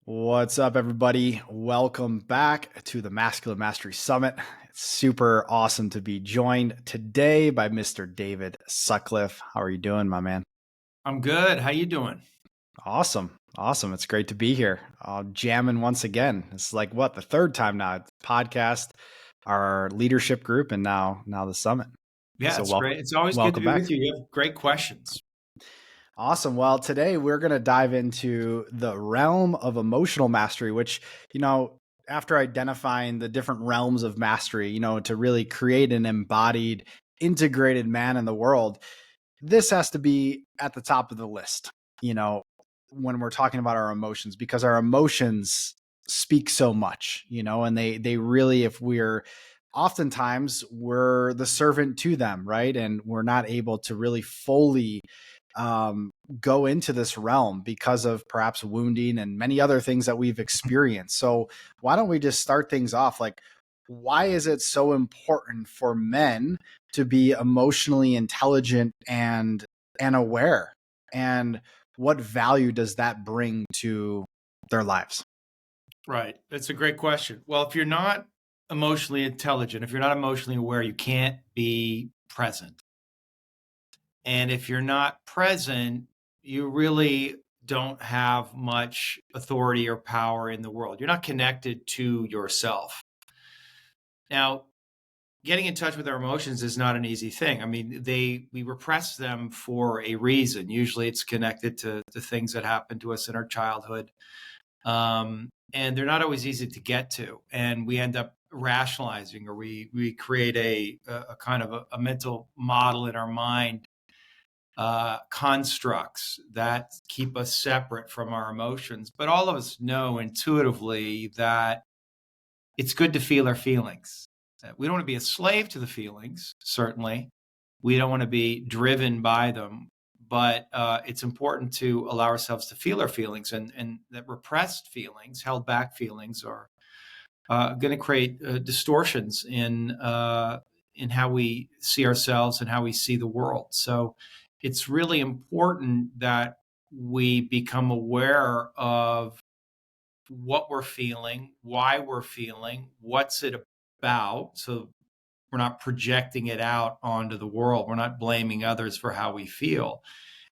What's up, everybody? Welcome back to the Masculine Mastery Summit. It's super awesome to be joined today by Mr. David Sutcliffe. How are you doing, my man? I'm good. How you doing? Awesome. Awesome. It's great to be here. Jamming once again. It's like the third time now. It's podcast, our leadership group, and now the summit. Yeah, So it's great. It's always good to welcome be back. with you. You have great questions. Awesome. Well, today we're going to dive into the realm of emotional mastery, which, after identifying the different realms of mastery, to really create an embodied, integrated man in the world, this has to be at the top of the list, you know, when we're talking about our emotions, because our emotions speak so much, and they really, if we're oftentimes we're the servant to them, right? And we're not able to really fully go into this realm because of perhaps wounding and many other things that we've experienced. So, why don't we just start things off? Like, why is it so important for men to be emotionally intelligent and aware? And what value does that bring to their lives? Right. That's a great question. Well, if you're not emotionally intelligent, if you're not emotionally aware, you can't be present. And if you're not present, you really don't have much authority or power in the world. You're not connected to yourself. Now, getting in touch with our emotions is not an easy thing. I mean, we repress them for a reason. Usually it's connected to things that happened to us in our childhood. And they're not always easy to get to. And we end up rationalizing, or we create a kind of a mental model in our mind, constructs that keep us separate from our emotions. But all of us know intuitively that it's good to feel our feelings. We don't want to be a slave to the feelings, certainly. We don't want to be driven by them, but it's important to allow ourselves to feel our feelings, and that repressed feelings, held back feelings, are going to create distortions in how we see ourselves and how we see the world. So it's really important that we become aware of what we're feeling, why we're feeling, what's it about. So we're not projecting it out onto the world. We're not blaming others for how we feel.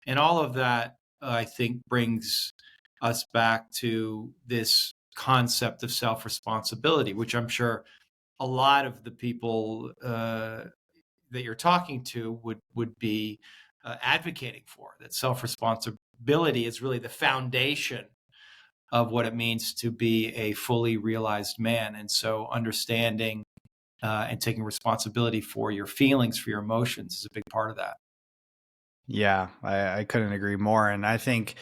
And all of that, I think, brings us back to this concept of self responsibility, which I'm sure a lot of the people that you're talking to would be advocating for. That self responsibility is really the foundation of what it means to be a fully realized man. And so understanding and taking responsibility for your feelings, for your emotions is a big part of that. Yeah, I couldn't agree more. And I think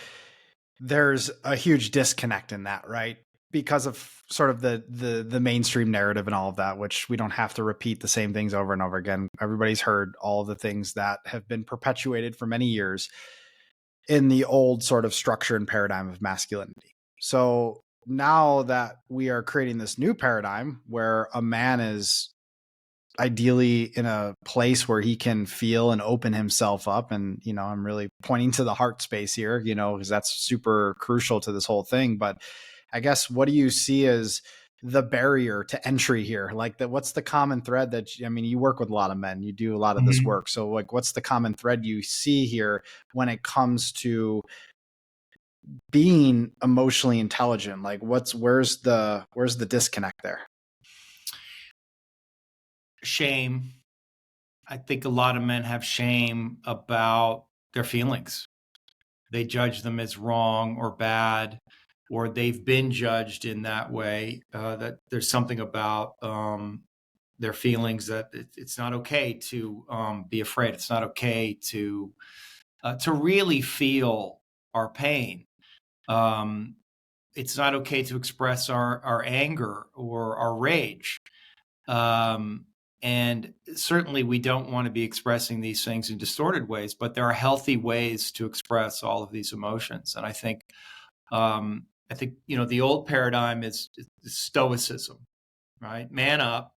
there's a huge disconnect in that, right? Because of sort of the mainstream narrative and all of that, which we don't have to repeat the same things over and over again. Everybody's heard all of the things that have been perpetuated for many years in the old sort of structure and paradigm of masculinity. So now that we are creating this new paradigm where a man is ideally in a place where he can feel and open himself up, and I'm really pointing to the heart space here, because that's super crucial to this whole thing. But I guess, what do you see as the barrier to entry here? Like, that, what's the common thread that, I mean, you work with a lot of men, you do a lot of this Mhm. work, so like, what's the common thread you see here when it comes to being emotionally intelligent? Like, where's the disconnect there? Shame. I think a lot of men have shame about their feelings. They judge them as wrong or bad, or they've been judged in that way. That there's something about their feelings, that it's not okay to be afraid. It's not okay to really feel our pain. Um, it's not okay to express our anger or our rage. Um, and certainly we don't want to be expressing these things in distorted ways, but there are healthy ways to express all of these emotions. And I think, the old paradigm is stoicism, right? Man up,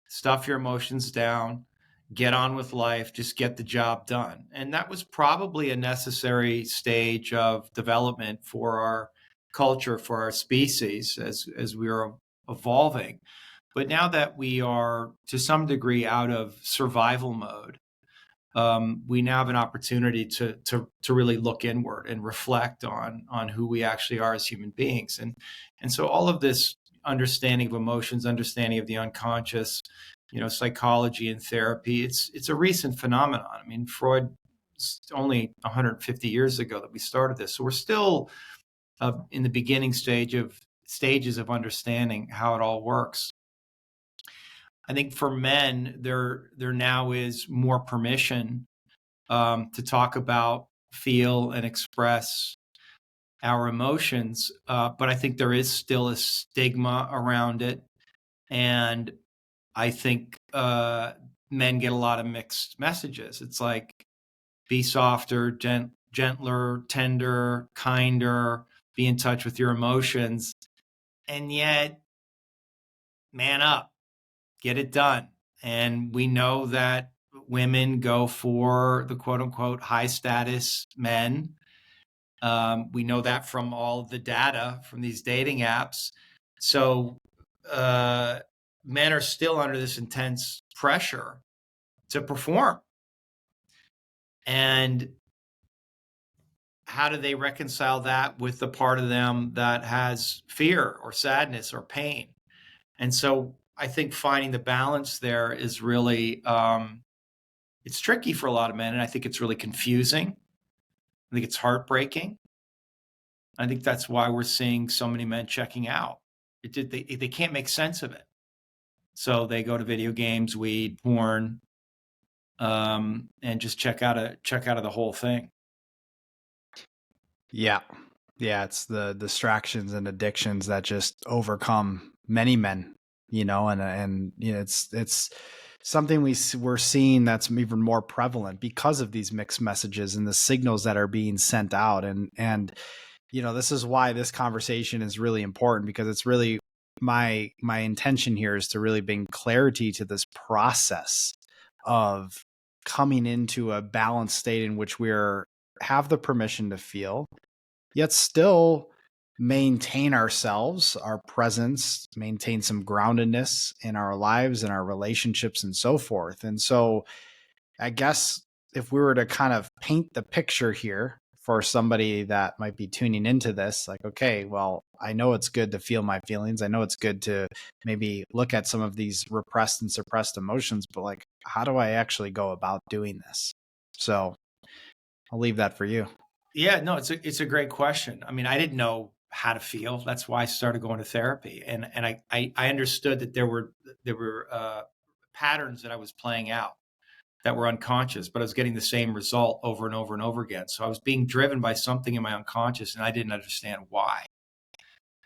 stuff your emotions down, get on with life, just get the job done. And that was probably a necessary stage of development for our culture for our species as we are evolving. But now that we are to some degree out of survival mode, we now have an opportunity to really look inward and reflect on who we actually are as human beings. And so all of this understanding of emotions, understanding of the unconscious, psychology and therapy, it's a recent phenomenon. I mean, Freud, only 150 years ago that we started this. So we're still in the beginning stages of understanding how it all works. I think for men, there now is more permission to talk about, feel, and express our emotions. But I think there is still a stigma around it. And I think men get a lot of mixed messages. It's like, be softer, gentler, tender, kinder, be in touch with your emotions. And yet, man up, get it done. And we know that women go for the quote unquote high status men. We know that from all of the data from these dating apps. So men are still under this intense pressure to perform. And how do they reconcile that with the part of them that has fear or sadness or pain? And so I think finding the balance there is really, it's tricky for a lot of men. And I think it's really confusing. I think it's heartbreaking. I think that's why we're seeing so many men checking out. They can't make sense of it. So they go to video games, weed, porn, and just check out of the whole thing. Yeah. It's the distractions and addictions that just overcome many men, and it's something we're seeing that's even more prevalent because of these mixed messages and the signals that are being sent out. And this is why this conversation is really important, because it's really my intention here is to really bring clarity to this process of coming into a balanced state in which have the permission to feel, yet still maintain ourselves, our presence, maintain some groundedness in our lives and our relationships and so forth. And so I guess if we were to kind of paint the picture here for somebody that might be tuning into this, like, okay, well, I know it's good to feel my feelings. I know it's good to maybe look at some of these repressed and suppressed emotions, but like, how do I actually go about doing this? So I'll leave that for you. Yeah, no, it's a great question. I mean, I didn't know how to feel. That's why I started going to therapy, and I understood that there were patterns that I was playing out that were unconscious, but I was getting the same result over and over and over again. So I was being driven by something in my unconscious, and I didn't understand why.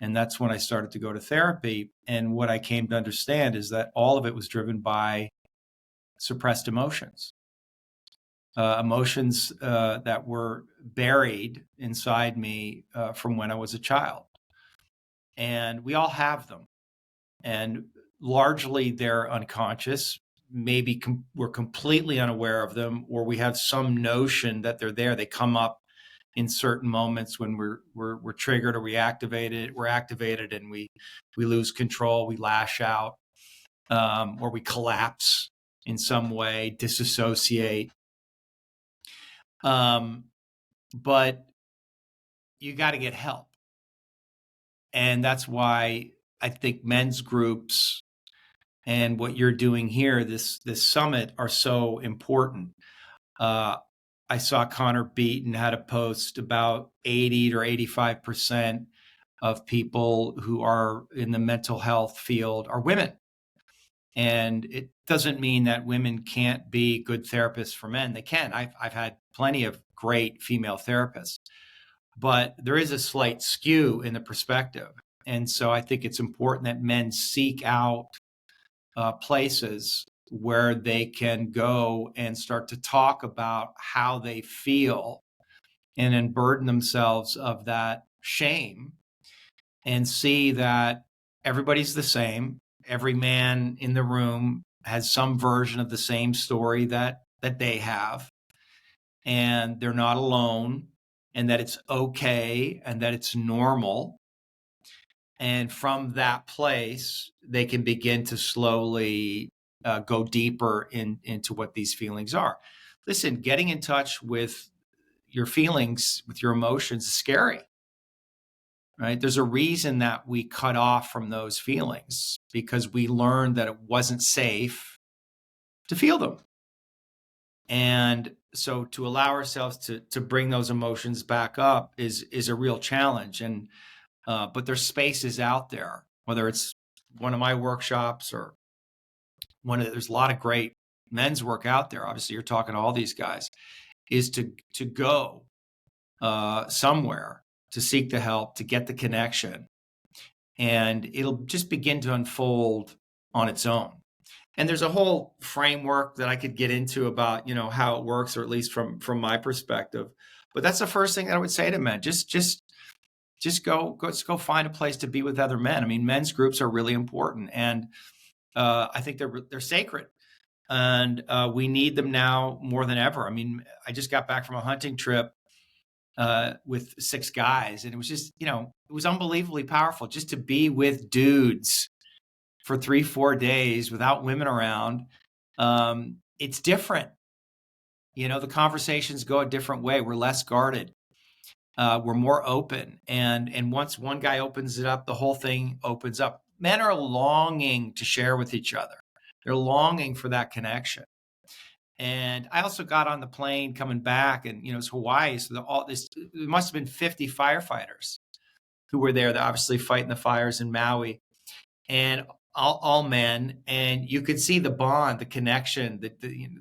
And that's when I started to go to therapy. And what I came to understand is that all of it was driven by suppressed emotions. Emotions that were buried inside me from when I was a child. And we all have them. And largely they're unconscious. Maybe we're completely unaware of them, or we have some notion that they're there. They come up in certain moments when we're triggered or we're activated and we lose control, we lash out, or we collapse in some way, disassociate. But you got to get help. And that's why I think men's groups and what you're doing here, this summit, are so important. I saw Connor Beaton had a post about 80 or 85% of people who are in the mental health field are women. And it doesn't mean that women can't be good therapists for men. They can. I've had plenty of great female therapists, but there is a slight skew in the perspective. And so I think it's important that men seek out places where they can go and start to talk about how they feel and unburden themselves of that shame and see that everybody's the same. Every man in the room has some version of the same story that they have, and they're not alone, and that it's okay and that it's normal And from that place, they can begin to slowly go deeper into what these feelings are. Listen, getting in touch with your feelings, with your emotions is scary, right? There's a reason that we cut off from those feelings, because we learned that it wasn't safe to feel them. And so to allow ourselves to bring those emotions back up is a real challenge. And but there's spaces out there, whether it's one of my workshops or there's a lot of great men's work out there. Obviously, you're talking to all these guys, is to go somewhere, to seek the help, to get the connection, and it'll just begin to unfold on its own. And there's a whole framework that I could get into about, how it works, or at least from my perspective. But that's the first thing that I would say to men. Just go find a place to be with other men. I mean, men's groups are really important, and I think they're sacred, and we need them now more than ever. I mean, I just got back from a hunting trip with 6 guys, and it was just, it was unbelievably powerful just to be with dudes for 3-4 days without women around. It's different. The conversations go a different way. We're less guarded. We're more open. And once one guy opens it up, the whole thing opens up. Men are longing to share with each other. They're longing for that connection. And I also got on the plane coming back, and, it's Hawaii. So there must have been 50 firefighters who were there. They're obviously fighting the fires in Maui, and all men. And you could see the bond, the connection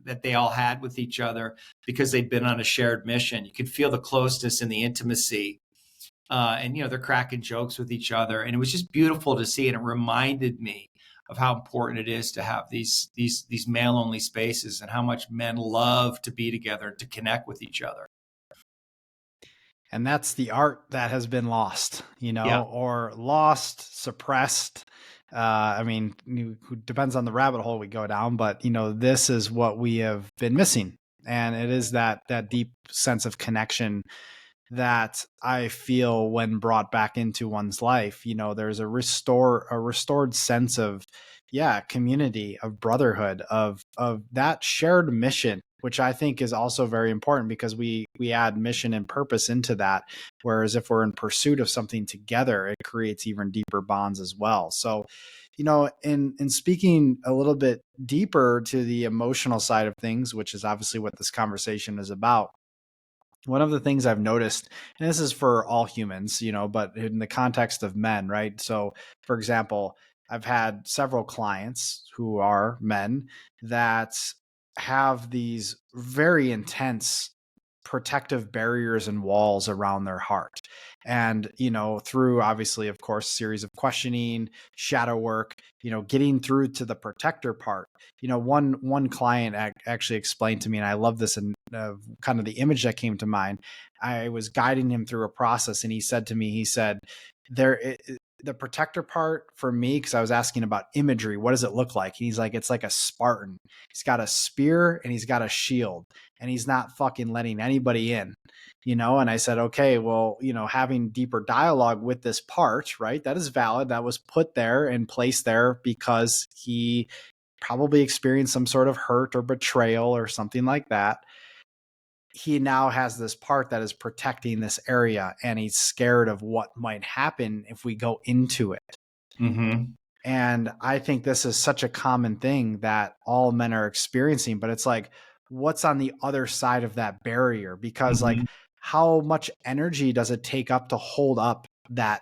that they all had with each other, because they'd been on a shared mission. You could feel the closeness and the intimacy. And, they're cracking jokes with each other. And it was just beautiful to see. And it reminded me of how important it is to have these male-only spaces, and how much men love to be together, to connect with each other. And that's the art that has been lost, Yeah. or lost, suppressed. I mean, it depends on the rabbit hole we go down, but this is what we have been missing. And it is that deep sense of connection that I feel when brought back into one's life. There's a restored sense of, community, of brotherhood, of that shared mission, which I think is also very important, because we add mission and purpose into that. Whereas if we're in pursuit of something together, it creates even deeper bonds as well. So, in speaking a little bit deeper to the emotional side of things, which is obviously what this conversation is about, one of the things I've noticed, and this is for all humans, but in the context of men, right? So, for example, I've had several clients who are men that have these very intense protective barriers and walls around their heart. And, through obviously, of course, series of questioning, shadow work, getting through to the protector part. One client actually explained to me, and I love this, and kind of the image that came to mind. I was guiding him through a process, and he said to me, the protector part for me, because I was asking about imagery, what does it look like? And he's like, it's like a Spartan. He's got a spear and he's got a shield, and he's not fucking letting anybody in, And I said, okay, well, having deeper dialogue with this part, right? That is valid. That was put there and placed there because he probably experienced some sort of hurt or betrayal or something like that. He now has this part that is protecting this area, and he's scared of what might happen if we go into it. Mm-hmm. And I think this is such a common thing that all men are experiencing, but it's like, what's on the other side of that barrier? Because Mm-hmm. how much energy does it take up to hold up that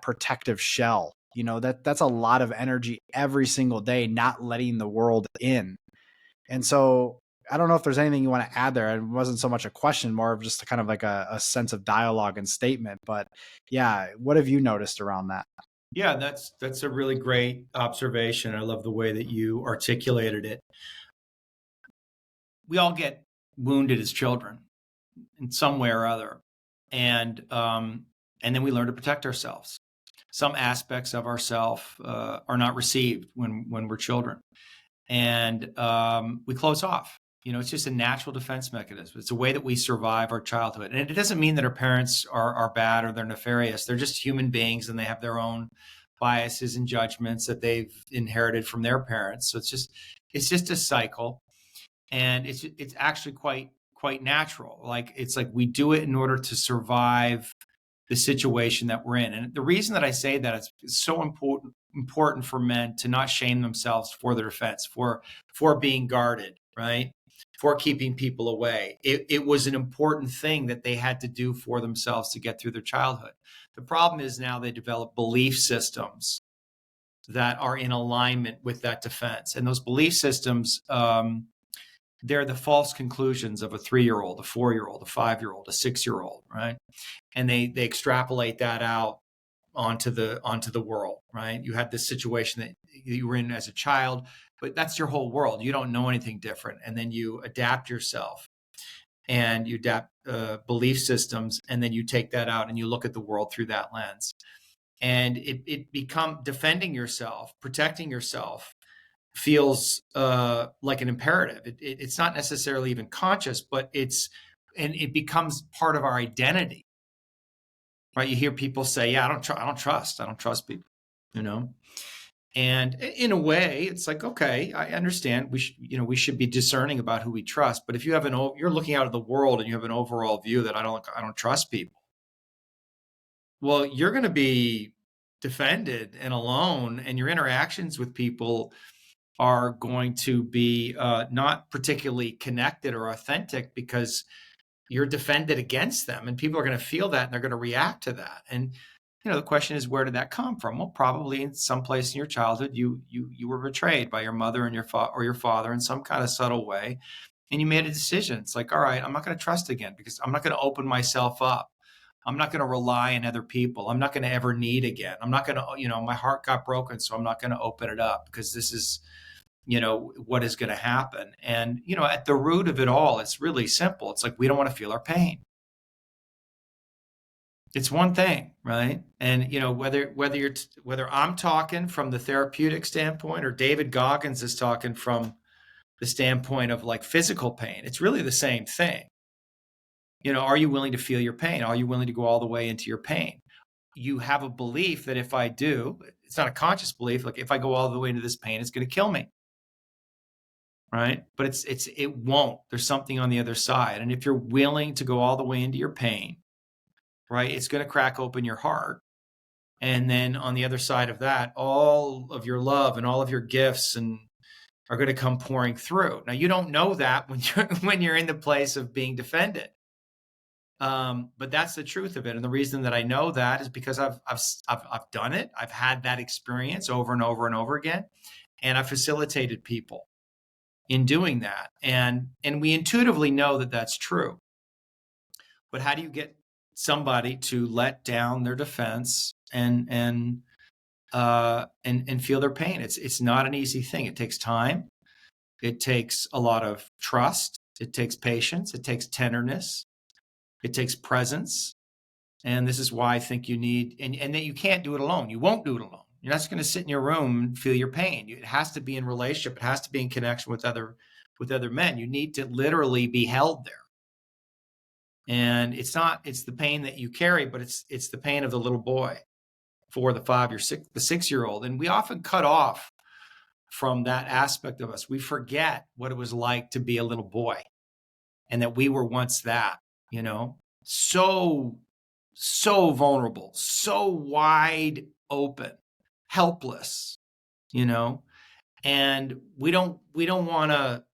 protective shell? That's a lot of energy every single day, not letting the world in. And so I don't know if there's anything you want to add there. It wasn't so much a question, more of just a kind of like a sense of dialogue and statement. But yeah, what have you noticed around that? Yeah, that's a really great observation. I love the way that you articulated it. We all get wounded as children in some way or other, and then we learn to protect ourselves. Some aspects of ourselves are not received when we're children, and we close off. It's just a natural defense mechanism. It's a way that we survive our childhood. And it doesn't mean that our parents are bad or they're nefarious. They're just human beings, and they have their own biases and judgments that they've inherited from their parents. So it's just a cycle, and it's actually quite natural. It's like we do it in order to survive the situation that we're in. And the reason that I say that it's so important for men to not shame themselves for their defense, for being guarded, right? For keeping people away. It was an important thing that they had to do for themselves to get through their childhood. The problem is now they develop belief systems that are in alignment with that defense. And those belief systems, they're the false conclusions of a 3-year-old, a 4-year-old, a 5-year-old, a 6-year-old, right? And they extrapolate that out onto the world, right? You had this situation that you were in as a child, but that's your whole world. You don't know anything different. And then you adapt yourself, and you adapt belief systems, and then you take that out and you look at the world through that lens. And it become defending yourself, protecting yourself feels like an imperative. It's not necessarily even conscious, but it becomes part of our identity, right? You hear people say, "Yeah, I don't trust people," you know. And in a way, it's like, okay, I understand. We should be discerning about who we trust. But if you have you're looking out at the world and you have an overall view that I don't trust people, well, you're going to be defended and alone, and your interactions with people are going to be not particularly connected or authentic, because you're defended against them, and people are going to feel that and they're going to react to that. And the question is, where did that come from? Well, probably in some place in your childhood, you were betrayed by your mother and your father in some kind of subtle way, and you made a decision. It's like, all right, I'm not going to trust again, because I'm not going to open myself up. I'm not going to rely on other people. I'm not going to ever need again. I'm not going to, my heart got broken, so I'm not going to open it up, because this is, what is going to happen. And, at the root of it all, it's really simple. It's like, we don't want to feel our pain. It's one thing, right? And, whether I'm talking from the therapeutic standpoint, or David Goggins is talking from the standpoint of like physical pain, it's really the same thing. Are you willing to feel your pain? Are you willing to go all the way into your pain? You have a belief that if I do, it's not a conscious belief. Like, if I go all the way into this pain, it's going to kill me. Right? But it won't. There's something on the other side. And if you're willing to go all the way into your pain, right, it's going to crack open your heart. And then on the other side of that, all of your love and all of your gifts are going to come pouring through. Now, you don't know that when you're in the place of being defended. But that's the truth of it. And the reason that I know that is because I've done it. I've had that experience over and over and over again. And I've facilitated people in doing that. And we intuitively know that that's true. But how do you get somebody to let down their defense and feel their pain? It's not an easy thing. It takes time. It takes a lot of trust. It takes patience. It takes tenderness. It takes presence. And this is why I think you need, and that you can't do it alone. You won't do it alone. You're not just going to sit in your room and feel your pain. It has to be in relationship. It has to be in connection with other men. You need to literally be held there. And it's the pain that you carry, but it's the pain of the little boy, for the 5 or 6, the 6-year-old. And we often cut off from that aspect of us. We forget what it was like to be a little boy, and that we were once that, so vulnerable, so wide open, helpless, and we don't want to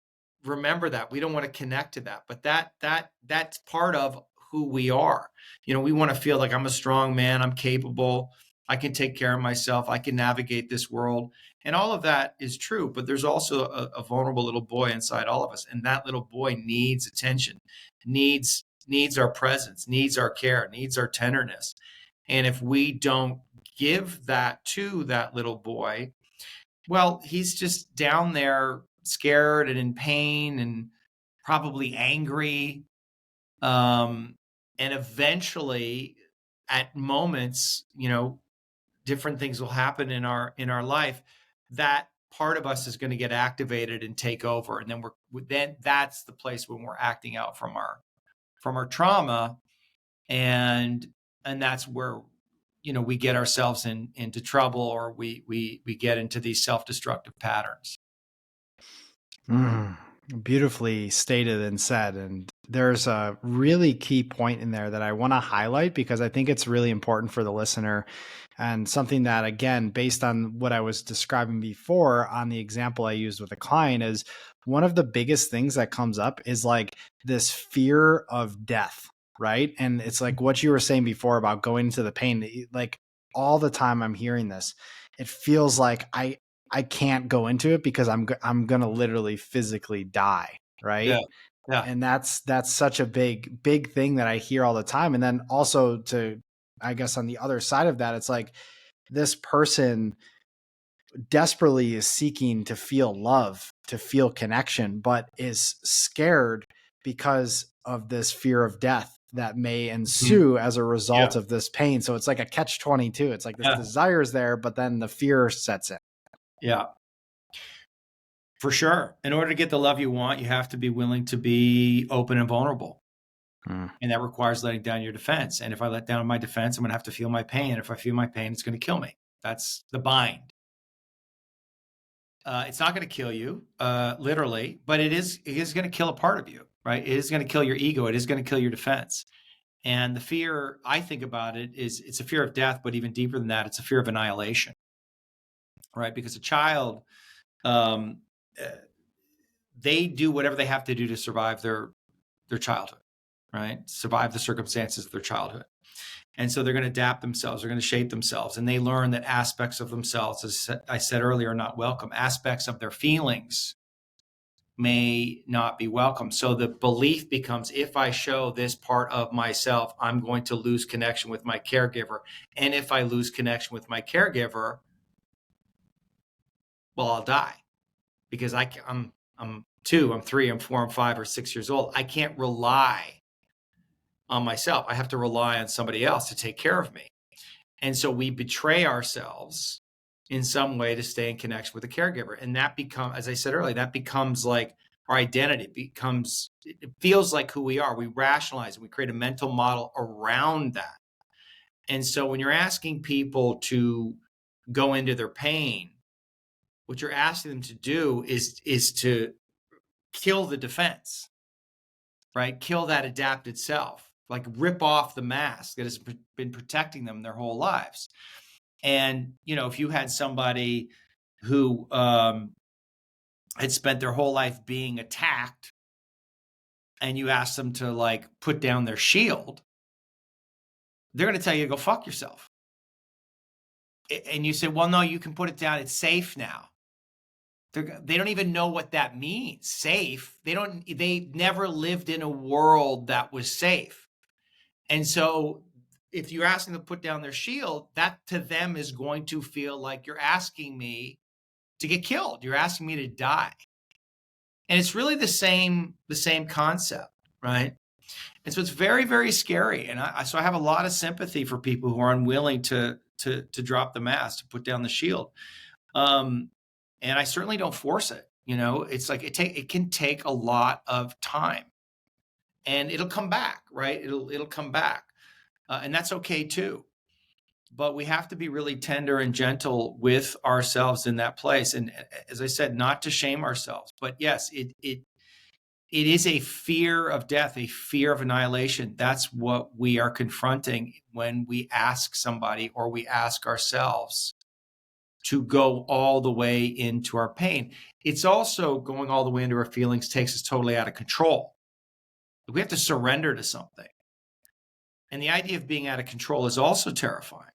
remember that. We don't want to connect to that, but that's part of who we are. We want to feel like, I'm a strong man, I'm capable, I can take care of myself, I can navigate this world. And all of that is true, but there's also a vulnerable little boy inside all of us. And that little boy needs attention, needs our presence, needs our care, needs our tenderness. And if we don't give that to that little boy, well, he's just down there scared and in pain and probably angry. And eventually, at moments, different things will happen in our life that part of us is going to get activated and take over. And then that's the place when we're acting out from our trauma. And that's where, we get ourselves into trouble, or we get into these self-destructive patterns. Beautifully stated and said. And there's a really key point in there that I want to highlight, because I think it's really important for the listener, and something that, again, based on what I was describing before on the example I used with a client, is one of the biggest things that comes up is like this fear of death, right? And it's like what you were saying before about going into the pain. Like all the time I'm hearing this, it feels like I can't go into it because I'm going to literally physically die, right? Yeah. Yeah. And that's such a big thing that I hear all the time. And then also, I guess on the other side of that, it's like this person desperately is seeking to feel love, to feel connection, but is scared because of this fear of death that may ensue as a result of this pain. So it's like a catch-22. It's like this desire is there, but then the fear sets in. Yeah, for sure. In order to get the love you want, you have to be willing to be open and vulnerable. And that requires letting down your defense. And if I let down my defense, I'm going to have to feel my pain. If I feel my pain, it's going to kill me. That's the bind. It's not going to kill you, literally, but it is going to kill a part of you, right? It is going to kill your ego. It is going to kill your defense. And the fear, I think about it, is it's a fear of death, but even deeper than that, it's a fear of annihilation, right? Because a child, they do whatever they have to do to survive their childhood, right? Survive the circumstances of their childhood. And so they're going to adapt themselves. They're going to shape themselves. And they learn that aspects of themselves, as I said earlier, are not welcome. Aspects of their feelings may not be welcome. So the belief becomes, if I show this part of myself, I'm going to lose connection with my caregiver. And if I lose connection with my caregiver, well, I'll die, because I'm 2, I'm 3, I'm 4, I'm 5 or 6 years old. I can't rely on myself. I have to rely on somebody else to take care of me. And so we betray ourselves in some way to stay in connection with the caregiver. And that becomes, as I said earlier, that becomes like our identity. It feels like who we are. We rationalize, we create a mental model around that. And so when you're asking people to go into their pain, what you're asking them to do is to kill the defense, right? Kill that adapted self. Like rip off the mask that has been protecting them their whole lives. And, if you had somebody who had spent their whole life being attacked, and you ask them to like put down their shield, they're going to tell you to go fuck yourself. And you say, well, no, you can put it down. It's safe now. They don't even know what that means. Safe. They never lived in a world that was safe. And so if you're asking them to put down their shield, that to them is going to feel like you're asking me to get killed. You're asking me to die. And it's really the same concept, right? And so it's very, very scary. And so I have a lot of sympathy for people who are unwilling to drop the mask, to put down the shield. And I certainly don't force it. It's like it can take a lot of time. And it'll come back, right? It'll come back. And that's okay too. But we have to be really tender and gentle with ourselves in that place. And as I said, not to shame ourselves, but yes, it is a fear of death, a fear of annihilation. That's what we are confronting when we ask somebody, or we ask ourselves, to go all the way into our pain. It's also going all the way into our feelings takes us totally out of control. We have to surrender to something. And the idea of being out of control is also terrifying.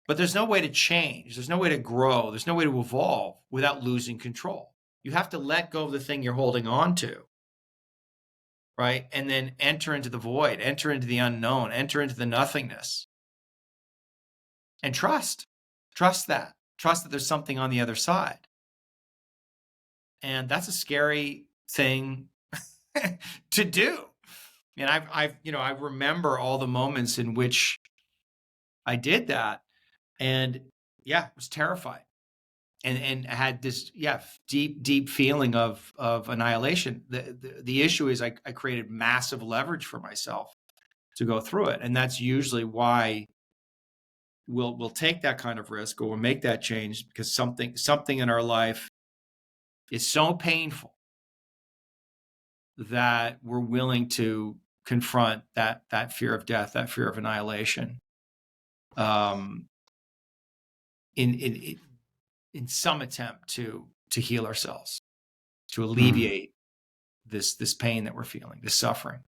But there's no way to change. There's no way to grow. There's no way to evolve without losing control. You have to let go of the thing you're holding on to, right? And then enter into the void, enter into the unknown, enter into the nothingness. And trust that. Trust that there's something on the other side. And that's a scary thing to do. And I remember all the moments in which I did that, and yeah, it was terrifying. and had this deep feeling of annihilation. The issue is I created massive leverage for myself to go through it, and that's usually why we'll take that kind of risk, or we'll make that change, because something in our life is so painful that we're willing to confront that fear of death, that fear of annihilation, in some attempt to heal ourselves, to alleviate this pain that we're feeling, this suffering.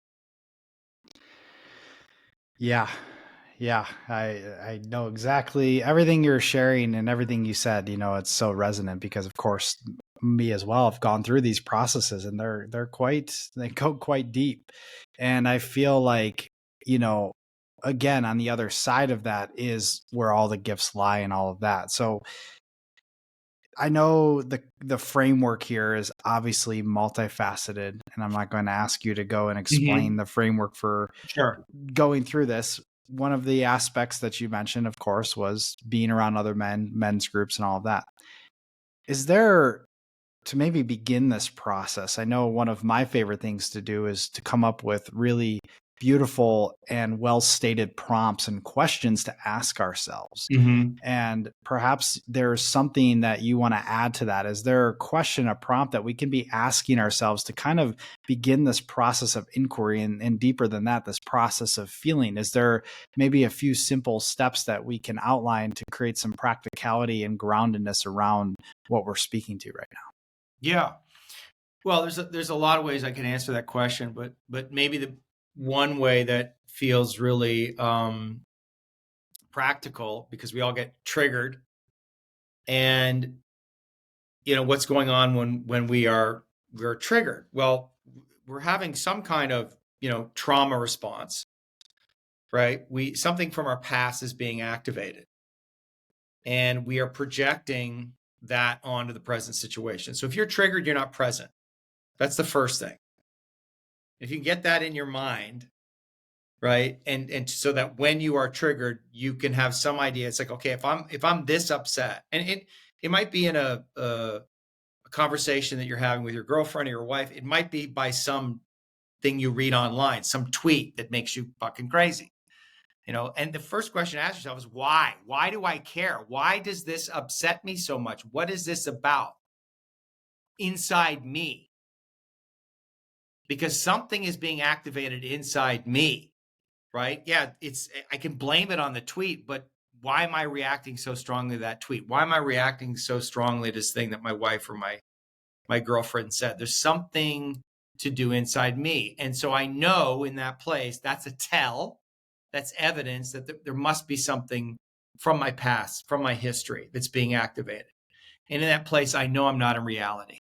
Yeah. Yeah. I know exactly everything you're sharing and everything you said. It's so resonant because, of course, me as well, I've gone through these processes, and they go quite deep. And I feel like, again, on the other side of that is where all the gifts lie and all of that. So I know the framework here is obviously multifaceted, and I'm not going to ask you to go and explain the framework for Sure. going through this. One of the aspects that you mentioned, of course, was being around other men's groups and all of that. Is there, to maybe begin this process, I know one of my favorite things to do is to come up with really beautiful and well-stated prompts and questions to ask ourselves. And perhaps there's something that you want to add to that. Is there a question, a prompt that we can be asking ourselves to kind of begin this process of inquiry, and deeper than that, this process of feeling? Is there maybe a few simple steps that we can outline to create some practicality and groundedness around what we're speaking to right now? Yeah. Well, there's a lot of ways I can answer that question, but maybe the one way that feels really practical, because we all get triggered, and what's going on when we're triggered. Well, we're having some kind of trauma response, right? Something from our past is being activated, and we are projecting that onto the present situation. So if you're triggered, you're not present. That's the first thing. If you can get that in your mind, right, and so that when you are triggered, you can have some idea. It's like, okay, if I'm this upset, and it might be in a conversation that you're having with your girlfriend or your wife. It might be by some thing you read online, some tweet that makes you fucking crazy. And the first question to ask yourself is why? Why do I care? Why does this upset me so much? What is this about inside me? Because something is being activated inside me, right? Yeah, I can blame it on the tweet, but why am I reacting so strongly to that tweet? Why am I reacting so strongly to this thing that my wife or my girlfriend said? There's something to do inside me. And so I know in that place, that's a tell, that's evidence that there must be something from my past, from my history, that's being activated. And in that place, I know I'm not in reality.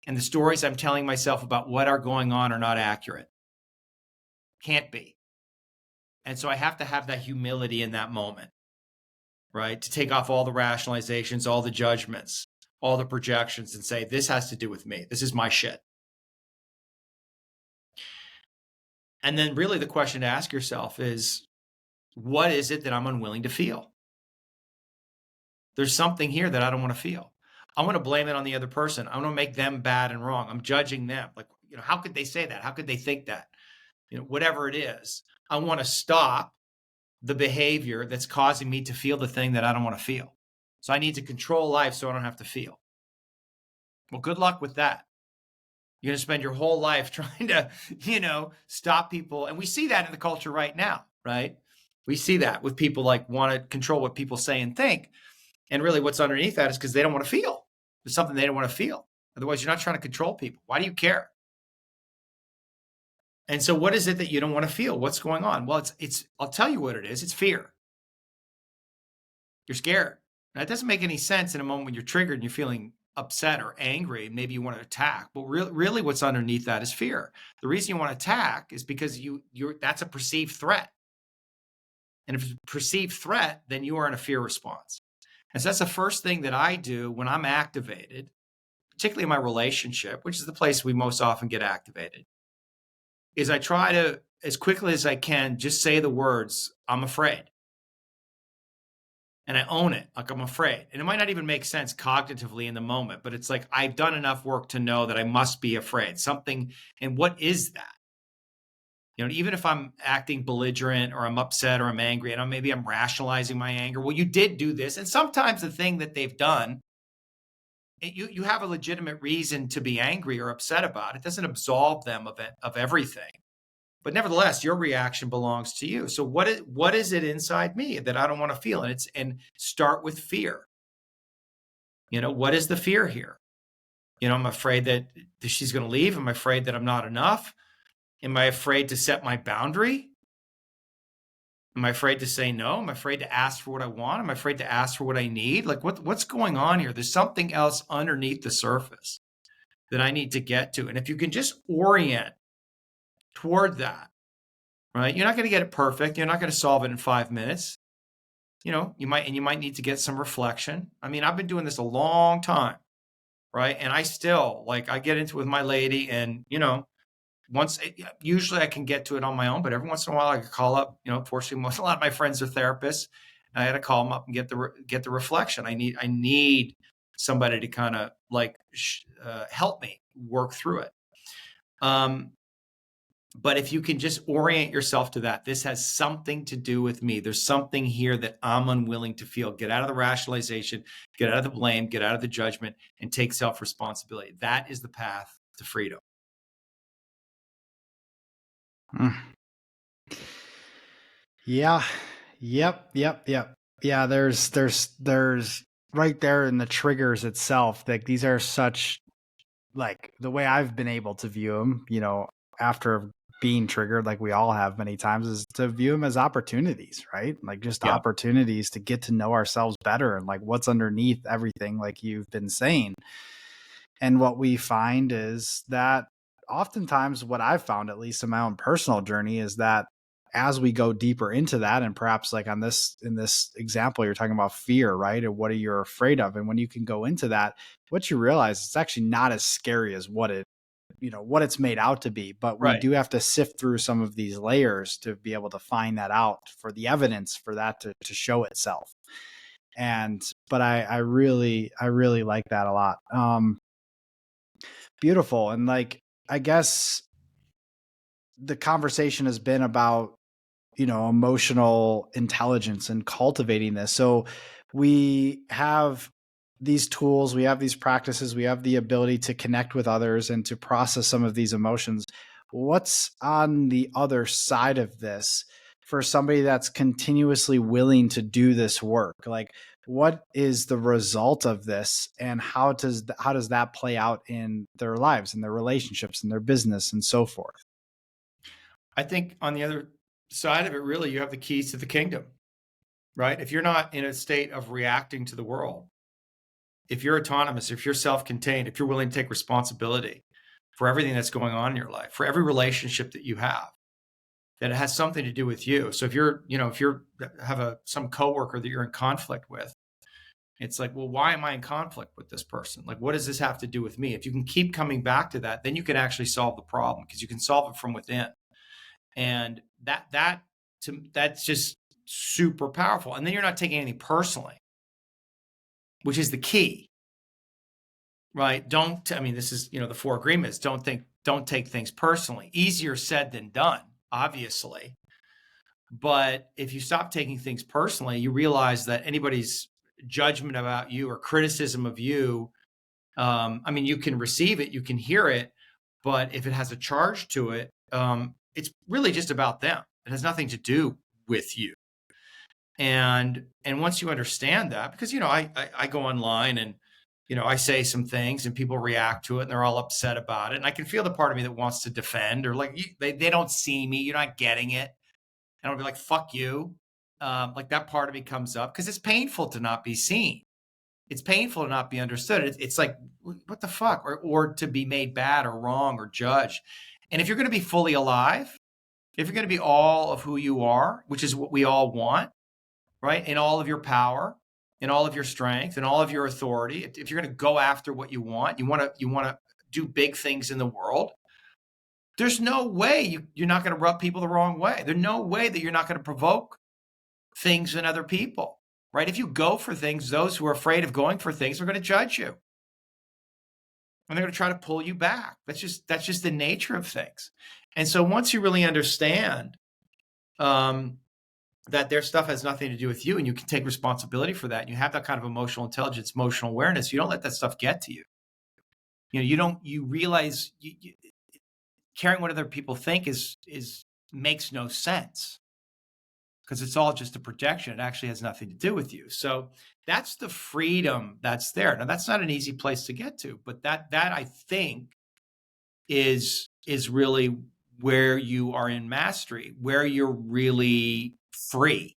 And the stories I'm telling myself about what are going on are not accurate. Can't be. And so I have to have that humility in that moment, right? To take off all the rationalizations, all the judgments, all the projections, and say, this has to do with me. This is my shit. And then really the question to ask yourself is, what is it that I'm unwilling to feel? There's something here that I don't want to feel. I want to blame it on the other person. I want to make them bad and wrong. I'm judging them. Like, how could they say that? How could they think that? Whatever it is, I want to stop the behavior that's causing me to feel the thing that I don't want to feel. So I need to control life so I don't have to feel. Well, good luck with that. You're going to spend your whole life trying to, stop people. And we see that in the culture right now, right? We see that with people like want to control what people say and think. And really what's underneath that is because they don't want to feel. There's something they don't want to feel. Otherwise, you're not trying to control people. Why do you care? And so what is it that you don't want to feel? What's going on? Well, I'll tell you what it is. It's fear. You're scared. Now, it doesn't make any sense in a moment when you're triggered and you're feeling upset or angry. Maybe you want to attack. But really what's underneath that is fear. The reason you want to attack is because that's a perceived threat. And if it's a perceived threat, then you are in a fear response. And so that's the first thing that I do when I'm activated, particularly in my relationship, which is the place we most often get activated, is I try to, as quickly as I can, just say the words, I'm afraid. and I own it. Like, I'm afraid. And it might not even make sense cognitively in the moment, but it's like, I've done enough work to know that I must be afraid. Something, and what is that? Even if I'm acting belligerent or I'm upset or I'm angry and maybe I'm rationalizing my anger. Well, you did do this. And sometimes the thing that they've done, you have a legitimate reason to be angry or upset about. It doesn't absolve them of everything. But nevertheless, your reaction belongs to you. So what is it inside me that I don't want to feel? And start with fear. What is the fear here? I'm afraid that she's going to leave. Am I afraid that I'm not enough? Am I afraid to set my boundary? Am I afraid to say no? Am I afraid to ask for what I want? Am I afraid to ask for what I need? Like, what's going on here? There's something else underneath the surface that I need to get to. And if you can just orient toward that, right? You're not going to get it perfect. You're not going to solve it in 5 minutes. You might need to get some reflection. I mean, I've been doing this a long time, right? And I still, like, I get into it with my lady, and usually I can get to it on my own, but every once in a while I could call up. Fortunately, a lot of my friends are therapists, and I had to call them up and get the reflection. I need somebody to kind of help me work through it. But if you can just orient yourself to that, this has something to do with me. There's something here that I'm unwilling to feel. Get out of the rationalization, get out of the blame, get out of the judgment, and take self-responsibility. That is the path to freedom. Yeah. Yep. Yeah. There's right there in the triggers itself. Like, these are such, like, the way I've been able to view them, after being triggered, like we all have many times, is to view them as opportunities, right? Like, just opportunities to get to know ourselves better and like what's underneath everything, like you've been saying. And what we find is that oftentimes, what I've found, at least in my own personal journey, is that as we go deeper into that, and perhaps like in this example, you're talking about fear, right? Or what are you afraid of? And when you can go into that, what you realize, it's actually not as scary as what it's made out to be. But we do have to sift through some of these layers to be able to find that out, for the evidence for that to show itself. But I really like that a lot. Beautiful. And like, I guess the conversation has been about, emotional intelligence and cultivating this. So we have these tools, we have these practices, we have the ability to connect with others and to process some of these emotions. What's on the other side of this for somebody that's continuously willing to do this work? Like, what is the result of this, and how does that play out in their lives and their relationships and their business and so forth? I think on the other side of it, really, you have the keys to the kingdom, right? If you're not in a state of reacting to the world, if you're autonomous, if you're self-contained, if you're willing to take responsibility for everything that's going on in your life, for every relationship that you have, that it has something to do with you. So if you're have some coworker that you're in conflict with, it's like, well, why am I in conflict with this person? Like, what does this have to do with me? If you can keep coming back to that, then you can actually solve the problem, because you can solve it from within. And that's just super powerful. And then you're not taking anything personally, which is the key, right? This is, the 4 agreements. Don't take things personally. Easier said than done, obviously. But if you stop taking things personally, you realize that anybody's judgment about you or criticism of you, you can receive it, you can hear it, but if it has a charge to it, it's really just about them. It has nothing to do with you. And once you understand that, because, I go online and, I say some things and people react to it and they're all upset about it. And I can feel the part of me that wants to defend, or like, they don't see me, you're not getting it. And I'll be like, fuck you. Like, that part of me comes up because it's painful to not be seen. It's painful to not be understood. It's like, what the fuck? Or to be made bad or wrong or judged. And if you're going to be fully alive, if you're going to be all of who you are, which is what we all want, right? In all of your power, in all of your strength, in all of your authority, if you're going to go after what you want to do big things in the world, there's no way you're not going to rub people the wrong way. There's no way that you're not going to provoke things in other people. right? If you go for things, those who are afraid of going for things are going to judge you. And they're going to try to pull you back. That's just the nature of things. And so once you really understand that their stuff has nothing to do with you, and you can take responsibility for that, and you have that kind of emotional intelligence, emotional awareness, you don't let that stuff get to you. You realize caring what other people think is makes no sense, because it's all just a projection. It actually has nothing to do with you. So that's the freedom that's there. Now, that's not an easy place to get to, but that I think is really where you are in mastery, where you're really free.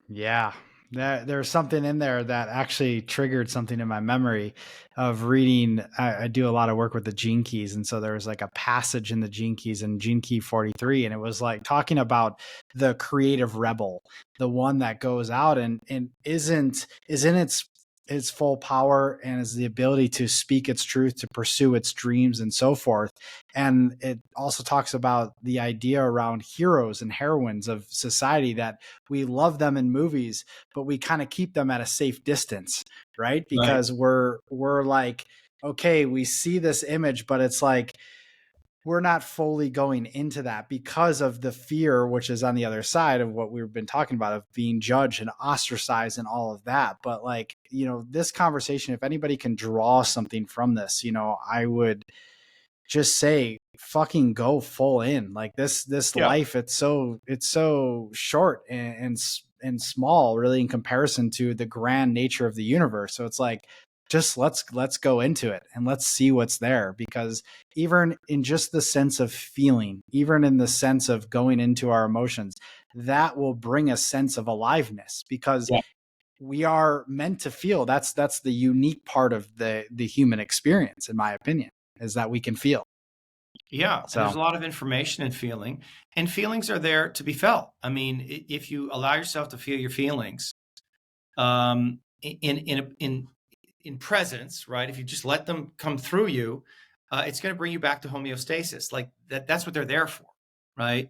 Yeah. There's something in there that actually triggered something in my memory of reading. I do a lot of work with the Gene Keys. And so there was like a passage in the Gene Keys in Gene Key 43. And it was like talking about the creative rebel, the one that goes out and is in its full power and is the ability to speak its truth, to pursue its dreams and so forth. And it also talks about the idea around heroes and heroines of society, that we love them in movies, but we kind of keep them at a safe distance, right? Because we're like, okay, we see this image, but it's like, we're not fully going into that because of the fear, which is on the other side of what we've been talking about, of being judged and ostracized and all of that. But like, this conversation, if anybody can draw something from this, I would just say, fucking go full in. Like this life, it's so short and small, really, in comparison to the grand nature of the universe. So it's like, just let's go into it and let's see what's there. Because even in just the sense of feeling, even in the sense of going into our emotions, that will bring a sense of aliveness, because we are meant to feel. That's the unique part of the human experience, in my opinion, is that we can feel. Yeah, and there's a lot of information in feeling, and feelings are there to be felt. I mean, if you allow yourself to feel your feelings, in presence, right? If you just let them come through you, it's going to bring you back to homeostasis. Like that's what they're there for, right?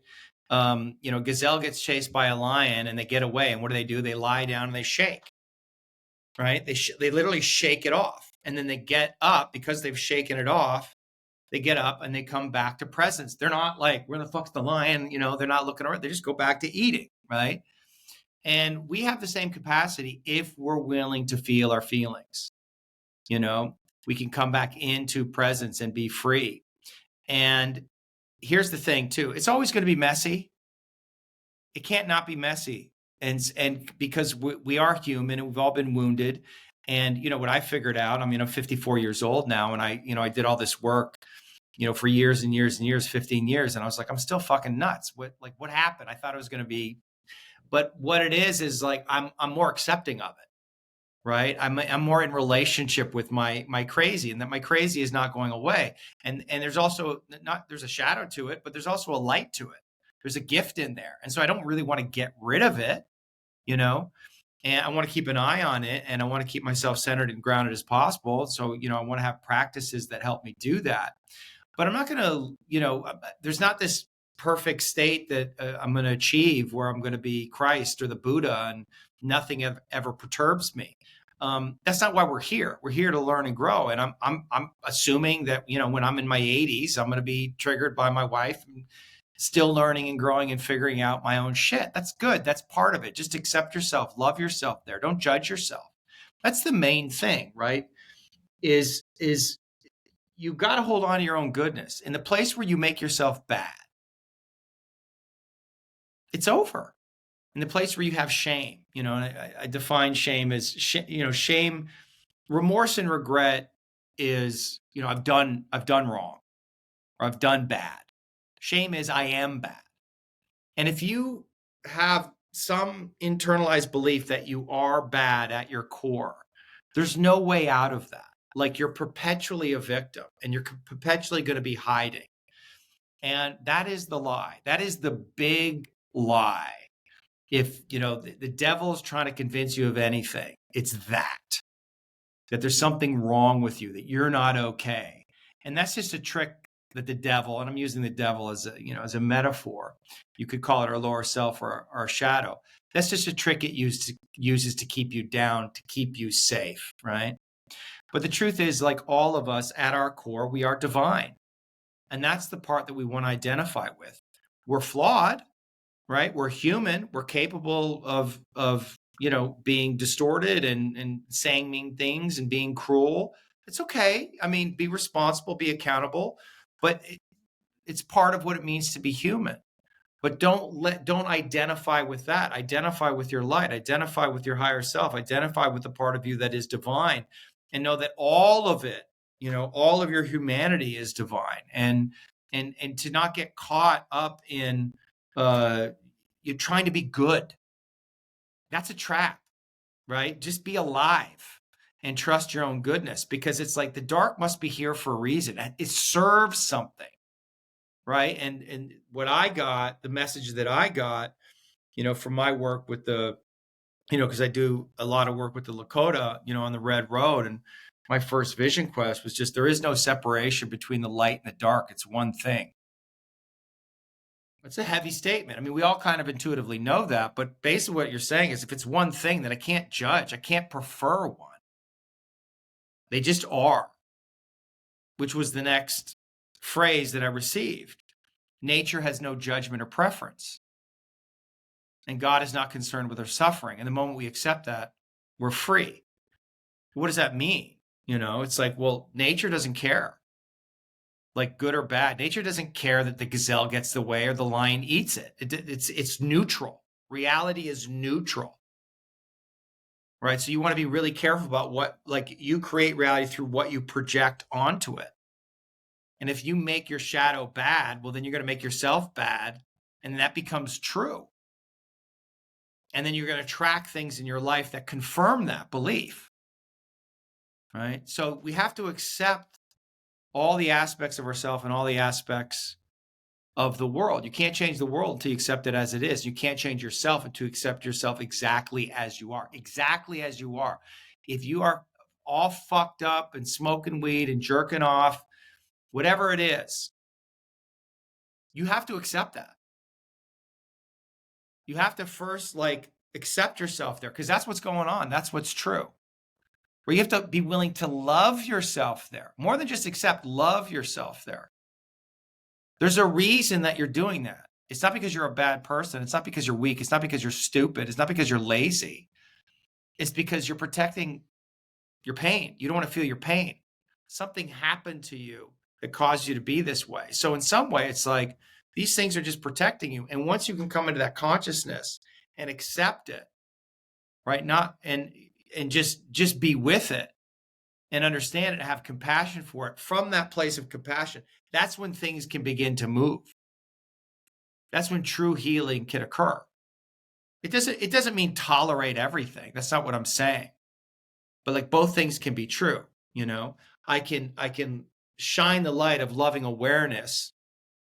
Gazelle gets chased by a lion and they get away, and what do? They lie down and they shake, right? They literally shake it off, and then they get up because they've shaken it off. They get up and they come back to presence. They're not like, where the fuck's the lion? They're not looking around. They just go back to eating, right? And we have the same capacity if we're willing to feel our feelings. We can come back into presence and be free. And here's the thing too. It's always going to be messy. It can't not be messy. And because we are human and we've all been wounded. And what I figured out, I'm 54 years old now, and I did all this work, for years and years and years, 15 years. And I was like, I'm still fucking nuts. What happened? I thought it was going to be, but what it is like, I'm more accepting of it, right? I'm more in relationship with my crazy, and that my crazy is not going away. And there's also there's a shadow to it, but there's also a light to it. There's a gift in there. And so I don't really want to get rid of it, and I want to keep an eye on it, and I want to keep myself centered and grounded as possible. So, I want to have practices that help me do that. But I'm not going to, there's not this perfect state that I'm going to achieve where I'm going to be Christ or the Buddha and nothing ever perturbs me. That's not why we're here. We're here to learn and grow. And I'm assuming that, when I'm in my 80s, I'm going to be triggered by my wife and still learning and growing and figuring out my own shit. That's good. That's part of it. Just accept yourself, love yourself there. Don't judge yourself. That's the main thing, right? Is you got to hold on to your own goodness. In the place where you make yourself bad, it's over. In the place where you have shame, and I define shame as, shame, remorse and regret is, I've done wrong, or I've done bad. Shame is I am bad. And if you have some internalized belief that you are bad at your core, there's no way out of that. Like, you're perpetually a victim, and you're perpetually going to be hiding. And that is the lie. That is the big lie. If, the devil's trying to convince you of anything, it's that there's something wrong with you, that you're not okay. And that's just a trick that the devil, and I'm using the devil as a metaphor, you could call it our lower self or our shadow. That's just a trick it uses to keep you down, to keep you safe, right? But the truth is, like all of us at our core, we are divine. And that's the part that we want to identify with. We're flawed, right? We're human. We're capable of being distorted and saying mean things and being cruel. It's okay. I mean, be responsible, be accountable, but it's part of what it means to be human. But don't identify with that. Identify with your light. Identify with your higher self. Identify with the part of you that is divine, and know that all of it, all of your humanity is divine. And to not get caught up in you're trying to be good. That's a trap, right? Just be alive and trust your own goodness, because it's like the dark must be here for a reason. It serves something. Right. And what I got, the message that I got, from my work with because I do a lot of work with the Lakota, on the Red Road. And my first vision quest was just, there is no separation between the light and the dark. It's one thing. It's a heavy statement. I mean, we all kind of intuitively know that, but basically what you're saying is, if it's one thing, then I can't judge. I can't prefer one. They just are, which was the next phrase that I received. Nature has no judgment or preference. And God is not concerned with our suffering. And the moment we accept that, we're free. What does that mean? It's like, well, nature doesn't care, like good or bad. Nature doesn't care that the gazelle gets the way or the lion eats it. It's neutral. Reality is neutral. Right? So you want to be really careful about you create reality through what you project onto it. And if you make your shadow bad, well, then you're going to make yourself bad. And that becomes true. And then you're going to attract things in your life that confirm that belief. Right? So we have to accept all the aspects of ourselves and all the aspects of the world. You can't change the world until you accept it as it is. You can't change yourself until you accept yourself exactly as you are. Exactly as you are. If you are all fucked up and smoking weed and jerking off, whatever it is, you have to accept that. You have to first accept yourself there, because that's what's going on. That's what's true. Where you have to be willing to love yourself there. More than just accept, love yourself there. There's a reason that you're doing that. It's not because you're a bad person. It's not because you're weak. It's not because you're stupid. It's not because you're lazy. It's because you're protecting your pain. You don't want to feel your pain. Something happened to you that caused you to be this way. So in some way, it's like these things are just protecting you. And once you can come into that consciousness and accept it, right? And just be with it and understand it and have compassion for it. From that place of compassion, that's when things can begin to move. That's when true healing can occur. It doesn't mean tolerate everything. That's not what I'm saying. But both things can be true. I can shine the light of loving awareness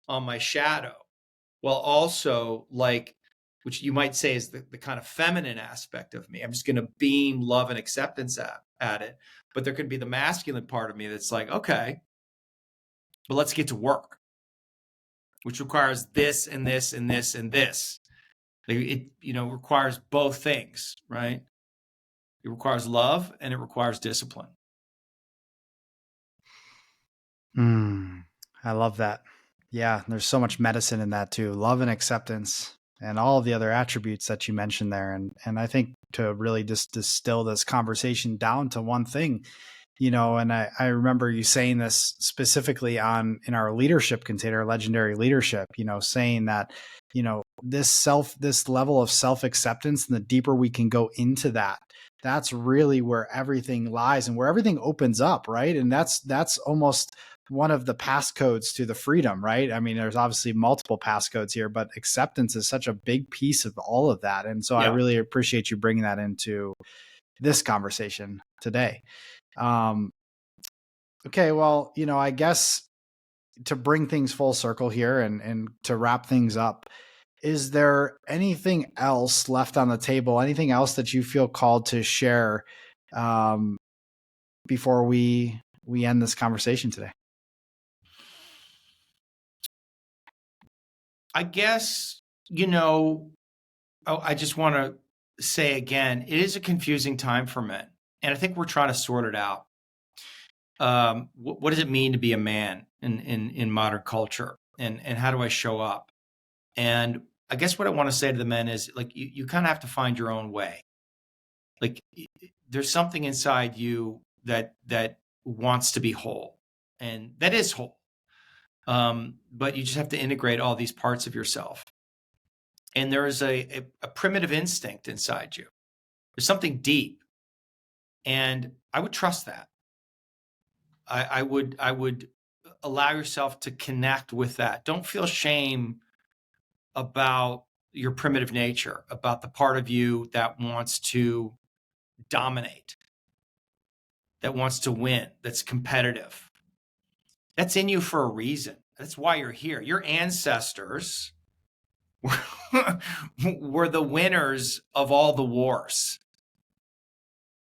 on my shadow, while also which you might say is the kind of feminine aspect of me. I'm just going to beam love and acceptance at it. But there could be the masculine part of me that's like, okay, but let's get to work, which requires this and this and this and this. It requires both things, right? It requires love and it requires discipline. I love that. Yeah, there's so much medicine in that too. Love and acceptance and all of the other attributes that you mentioned there. And I think to really just distill this conversation down to one thing, and I remember you saying this specifically in our leadership container, legendary leadership, saying that, this level of self-acceptance, and the deeper we can go into that, that's really where everything lies and where everything opens up. Right. And that's almost one of the passcodes to the freedom, right? I mean, there's obviously multiple passcodes here, but acceptance is such a big piece of all of that. And so I really appreciate you bringing that into this conversation today. Okay. Well, I guess to bring things full circle here and to wrap things up, is there anything else left on the table? Anything else that you feel called to share before we end this conversation today? I guess, you know, I just want to say again, it is a confusing time for men. And I think we're trying to sort it out. What does it mean to be a man in modern culture? And how do I show up? And I guess what I want to say to the men is, like, you kind of have to find your own way. Like, there's something inside you that wants to be whole, and that is whole. But you just have to integrate all these parts of yourself. And there is a primitive instinct inside you. There's something deep, and I would trust that. I would allow yourself to connect with that. Don't feel shame about your primitive nature, about the part of you that wants to dominate, that wants to win, that's competitive. That's in you for a reason. That's why you're here. Your ancestors were the winners of all the wars,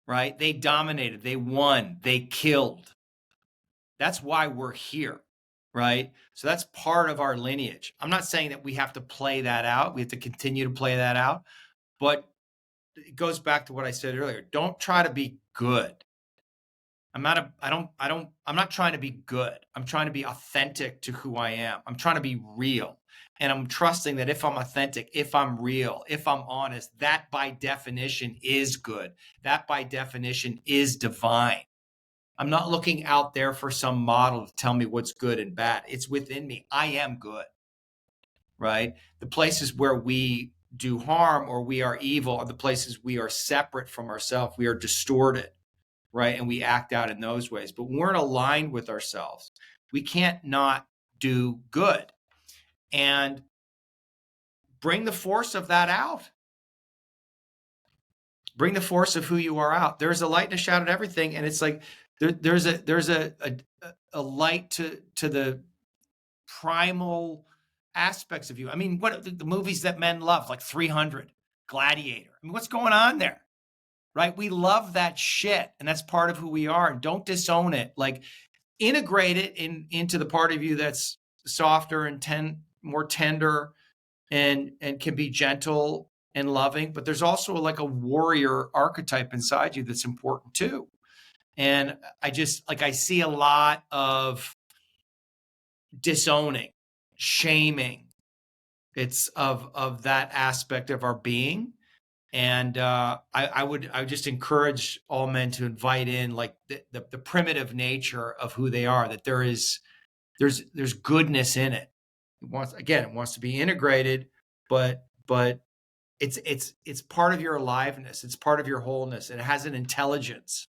right? They dominated, they won, they killed. That's why we're here, right? So that's part of our lineage. I'm not saying that we have to play that out. We have to continue to play that out. But it goes back to what I said earlier. Don't try to be good. I'm not trying to be good. I'm trying to be authentic to who I am. I'm trying to be real. And I'm trusting that if I'm authentic, if I'm real, if I'm honest, that by definition is good. That by definition is divine. I'm not looking out there for some model to tell me what's good and bad. It's within me. I am good, right? The places where we do harm or we are evil are the places we are separate from ourselves. We are distorted, right? And we act out in those ways. But when we're aligned with ourselves, we can't not do good. And bring the force of that out. Bring the force of who you are out. There's a light and a shadow to everything. And it's like, there's a light to the primal aspects of you. I mean, what the movies that men love, like 300, Gladiator. I mean, what's going on there, right? We love that shit, and that's part of who we are. And don't disown it. Like, integrate it into the part of you that's softer and more tender, and can be gentle and loving. But there's also like a warrior archetype inside you that's important too. And I see a lot of disowning, shaming. It's of that aspect of our being. And I would just encourage all men to invite in like the primitive nature of who they are, that there's goodness in it. It wants to be integrated, but it's part of your aliveness. It's part of your wholeness. And it has an intelligence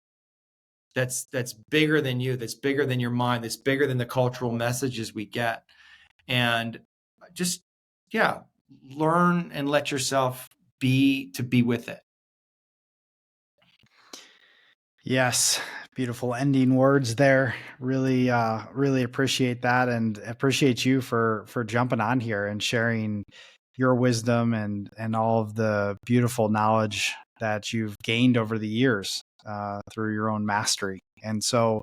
that's bigger than you, that's bigger than your mind, that's bigger than the cultural messages we get. And just, learn and let yourself be with it. Yes. Beautiful ending words there. Really, really appreciate that, and appreciate you for jumping on here and sharing your wisdom and all of the beautiful knowledge that you've gained over the years through your own mastery. And so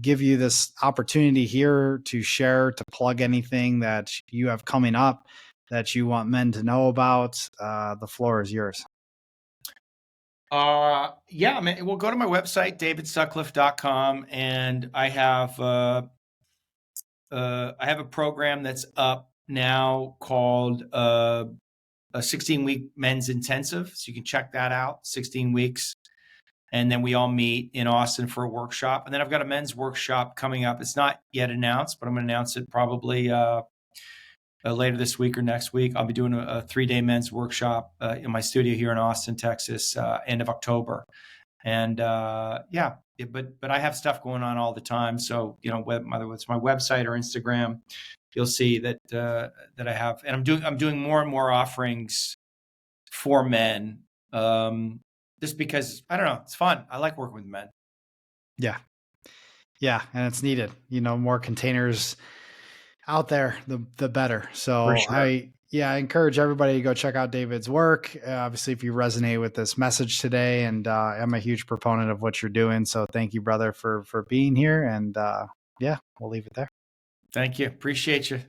give you this opportunity here to share, to plug anything that you have coming up that you want men to know about. The floor is yours. Man, well, go to my website, davidsutcliffe.com, and I have a program that's up now called a 16-week men's intensive. So you can check that out, 16 weeks. And then we all meet in Austin for a workshop. And then I've got a men's workshop coming up. It's not yet announced, but I'm going to announce it probably later this week or next week. I'll be doing a 3-day men's workshop in my studio here in Austin, Texas, end of October. And but I have stuff going on all the time. So, whether it's my website or Instagram, you'll see that I have, and I'm doing more and more offerings for men. Just because, I don't know, it's fun. I like working with men. Yeah. Yeah. And it's needed, more containers out there, the better. So sure. I encourage everybody to go check out David's work. Obviously, if you resonate with this message today, and I'm a huge proponent of what you're doing. So thank you, brother, for being here. And we'll leave it there. Thank you. Appreciate you.